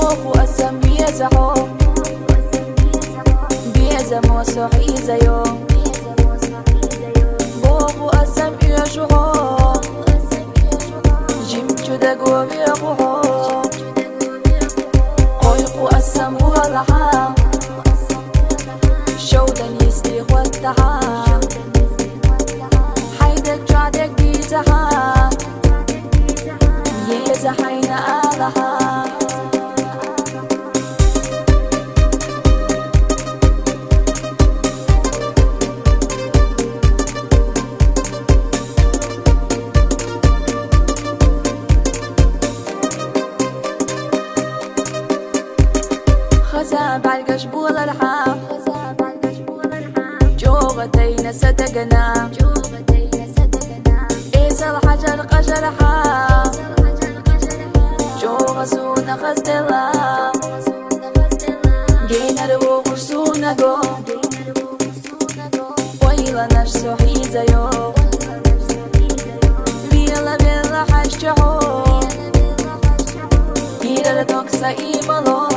بوخو أسم بيزحو بيزمو سحيزيو بوخو أسم يجحو جمجو دقو بيقحو قويقو أسم والحا شودا يستيخ والتحا حيدك جعدك بيزحا يزحين آلها خزا بعرقش بول الحام جوغتين ستقنا إيس الحجر قجر حام جوغ سونا خستلا جينا رو خرسونا جو ويلا نشسو حيزيو بيلا بيلا حشجحو إيرا توكسا إيمالو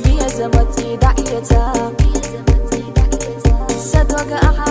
بيزمتي دعيتها صدق أحد